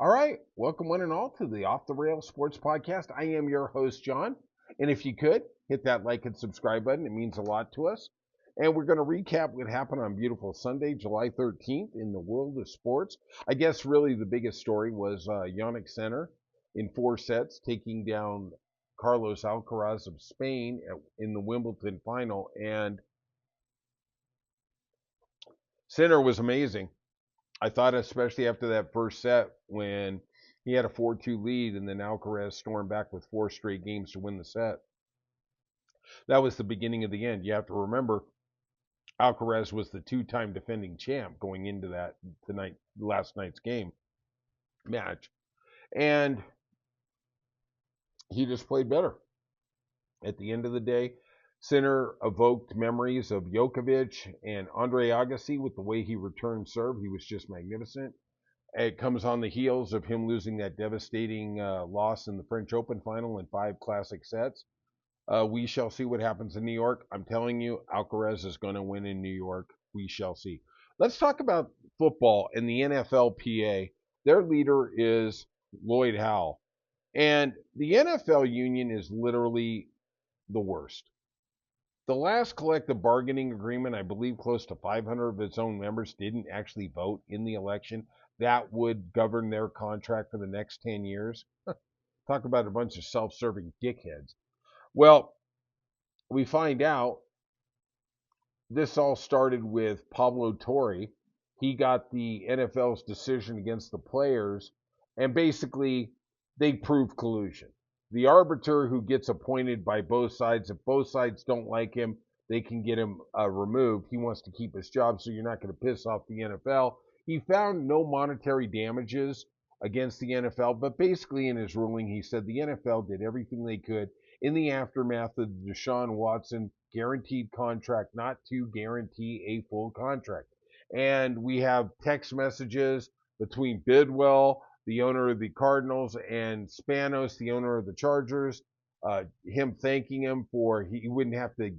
All right, welcome one and all to the Off the Rails Sports Podcast. I am your host, John. And if you could, hit that like and subscribe button. It means a lot to us. And we're going to recap what happened on beautiful Sunday, July 13th in the world of sports. I guess really the biggest story was Yannick Sinner in 4 sets taking down Carlos Alcaraz of Spain in the Wimbledon final. And Sinner was amazing. I thought, especially after that first set, when he had a 4-2 lead and then Alcaraz stormed back with 4 straight games to win the set, that was the beginning of the end. You have to remember, Alcaraz was the two-time defending champ going into that last night's game match, and he just played better. At the end of the day, Sinner evoked memories of Djokovic and Andre Agassi with the way he returned serve. He was just magnificent. It comes on the heels of him losing that devastating loss in the French Open final in 5 classic sets. We shall see what happens in New York. I'm telling you, Alcaraz is going to win in New York. We shall see. Let's talk about football and the NFLPA. Their leader is Lloyd Howell. And the NFL union is literally the worst. The last collective bargaining agreement, I believe close to 500 of its own members didn't actually vote in the election. That would govern their contract for the next 10 years. Talk about a bunch of self serving dickheads. Well, we find out this all started with Pablo Torre. He got the NFL's decision against the players, and basically they proved collusion. The arbiter who gets appointed by both sides, if both sides don't like him, they can get him removed. He wants to keep his job, so you're not going to piss off the NFL. He found no monetary damages against the NFL, but basically in his ruling, he said the NFL did everything they could in the aftermath of the Deshaun Watson guaranteed contract not to guarantee a full contract. And we have text messages between Bidwell, the owner of the Cardinals, and Spanos, the owner of the Chargers, him thanking him for he wouldn't have to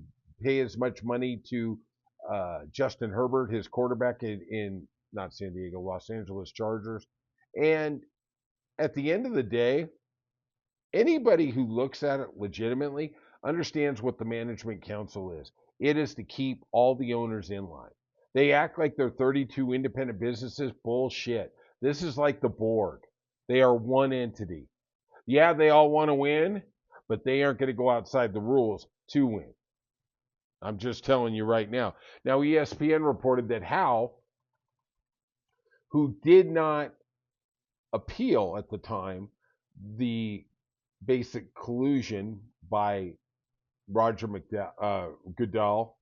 pay as much money to Justin Herbert, his quarterback in not San Diego, Los Angeles Chargers. And at the end of the day, anybody who looks at it legitimately understands what the management council is. It is to keep all the owners in line. They act like they're 32 independent businesses. Bullshit. This is like the board. They are one entity. Yeah, they all want to win, but they aren't going to go outside the rules to win. I'm just telling you right now. Now, ESPN reported that Howe, who did not appeal at the time the basic collusion by Roger Goodell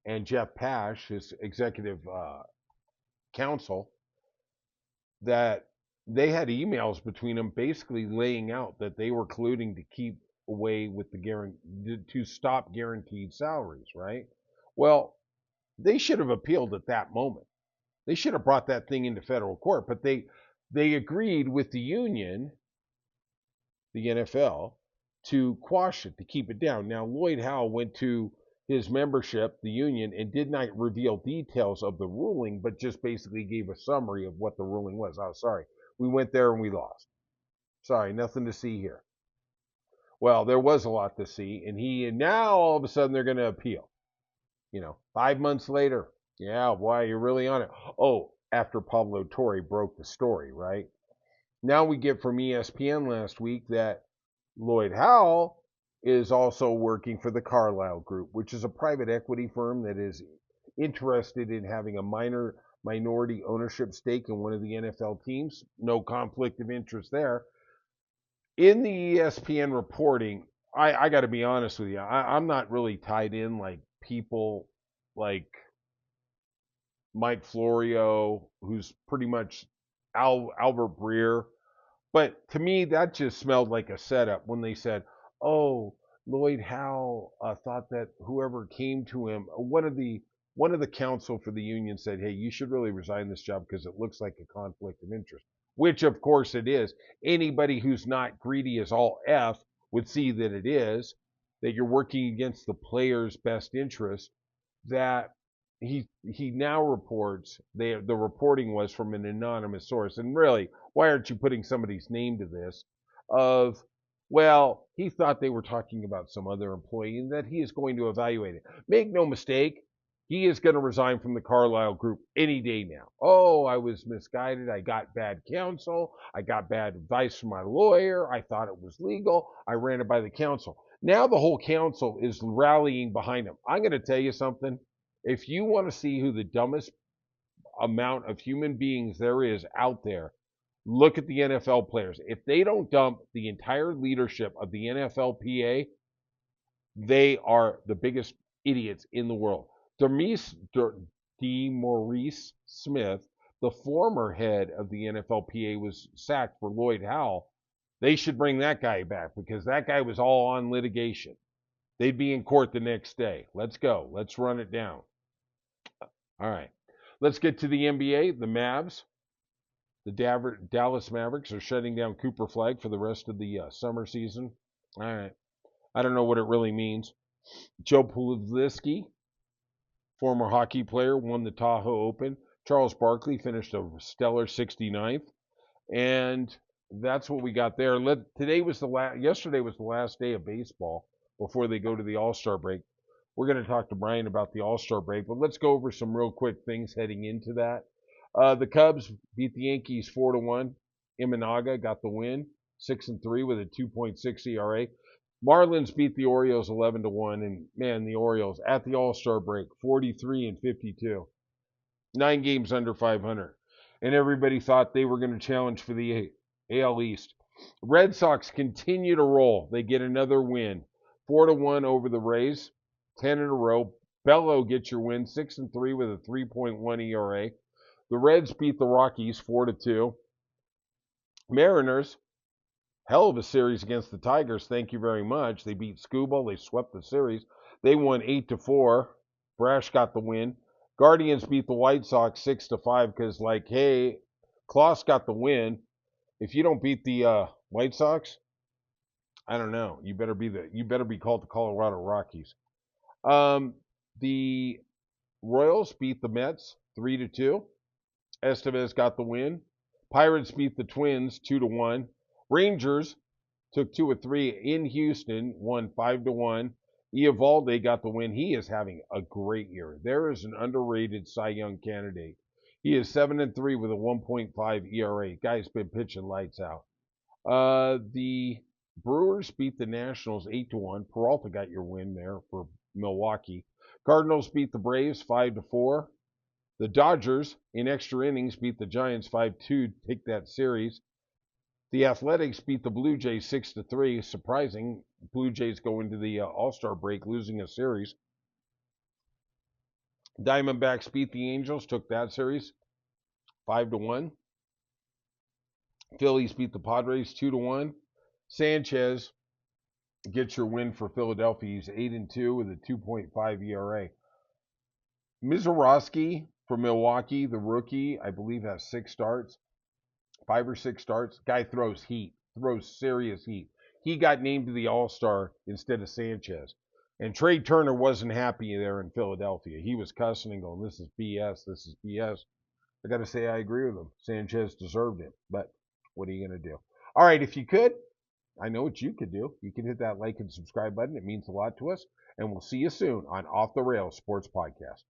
and Jeff Pash, his executive counsel, that they had emails between them basically laying out that they were colluding to keep away with to stop guaranteed salaries, right? Well, they should have appealed at that moment. They should have brought that thing into federal court, but they agreed with the union, the NFL, to quash it, to keep it down. Now, Lloyd Howe went to his membership, the union, and did not reveal details of the ruling, but just basically gave a summary of what the ruling was. Oh, sorry. We went there and we lost. Sorry, nothing to see here. Well, there was a lot to see, and now all of a sudden they're going to appeal. 5 months later, yeah, why you're really on it? Oh, after Pablo Torre broke the story, right? Now we get from ESPN last week that Lloyd Howell is also working for the Carlyle Group, which is a private equity firm that is interested in having a minority ownership stake in one of the NFL teams. No conflict of interest there. In the ESPN reporting, I got to be honest with you, I'm not really tied in like people like Mike Florio, who's pretty much Albert Breer. But to me, that just smelled like a setup when they said, "Oh, Lloyd Howe thought that whoever came to him, one of the counsel for the union said, hey, you should really resign this job because it looks like a conflict of interest,' which of course it is. Anybody who's not greedy as all f would see that it is, that you're working against the player's best interest. That he now reports the reporting was from an anonymous source, and really, why aren't you putting somebody's name to this? Of well, he thought they were talking about some other employee and that he is going to evaluate it. Make no mistake, he is going to resign from the Carlisle Group any day now. Oh, I was misguided. I got bad counsel. I got bad advice from my lawyer. I thought it was legal. I ran it by the council. Now the whole council is rallying behind him. I'm going to tell you something. If you want to see who the dumbest amount of human beings there is out there, look at the NFL players. If they don't dump the entire leadership of the NFLPA, they are the biggest idiots in the world. DeMaurice Smith, the former head of the NFLPA, was sacked for Lloyd Howell. They should bring that guy back because that guy was all on litigation. They'd be in court the next day. Let's go. Let's run it down. All right. Let's get to the NBA. The Mavs, the Dallas Mavericks, are shutting down Cooper Flag for the rest of the summer season. All right. I don't know what it really means. Joe Pulisic, former hockey player, won the Tahoe Open. Charles Barkley finished a stellar 69th. And that's what we got there. Yesterday was the last day of baseball before they go to the All-Star break. We're going to talk to Brian about the All-Star break, but let's go over some real quick things heading into that. The Cubs beat the Yankees 4-1. Imanaga got the win, 6-3 with a 2.6 ERA. Marlins beat the Orioles 11-1, and man, the Orioles at the All-Star break, 43-52, 9 games under 500, and everybody thought they were going to challenge for the AL East. Red Sox continue to roll. They get another win, 4-1 over the Rays, 10 in a row. Bello gets your win, 6-3 with a 3.1 ERA. The Reds beat the Rockies 4-2. Mariners, hell of a series against the Tigers. Thank you very much. They beat Scubal. They swept the series. They won 8-4. Brash got the win. Guardians beat the White Sox 6-5 because, like, hey, Klaus got the win. If you don't beat the White Sox, I don't know. You better be called the Colorado Rockies. The Royals beat the Mets 3-2. Estevez got the win. Pirates beat the Twins 2-1. Rangers took 2 of 3 in Houston, won 5-1. Eovaldi got the win. He is having a great year. There is an underrated Cy Young candidate. He is 7-3 with a 1.5 ERA. Guy's been pitching lights out. The Brewers beat the Nationals 8-1. Peralta got your win there for Milwaukee. Cardinals beat the Braves 5-4. The Dodgers in extra innings beat the Giants 5-2 to take that series. The Athletics beat the Blue Jays 6-3. Surprising. Blue Jays go into the All-Star break losing a series. Diamondbacks beat the Angels, took that series 5-1. Phillies beat the Padres 2-1. Sanchez gets your win for Philadelphia. He's 8-2 with a 2.5 ERA. Mizorowski for Milwaukee, the rookie, I believe has 6 starts. 5 or 6 starts. Guy throws heat, throws serious heat. He got named to the All-Star instead of Sanchez. And Trey Turner wasn't happy there in Philadelphia. He was cussing and going, this is BS, this is BS. I got to say I agree with him. Sanchez deserved it, but what are you going to do? All right, if you could, I know what you could do. You can hit that like and subscribe button. It means a lot to us. And we'll see you soon on Off the Rails Sports Podcast.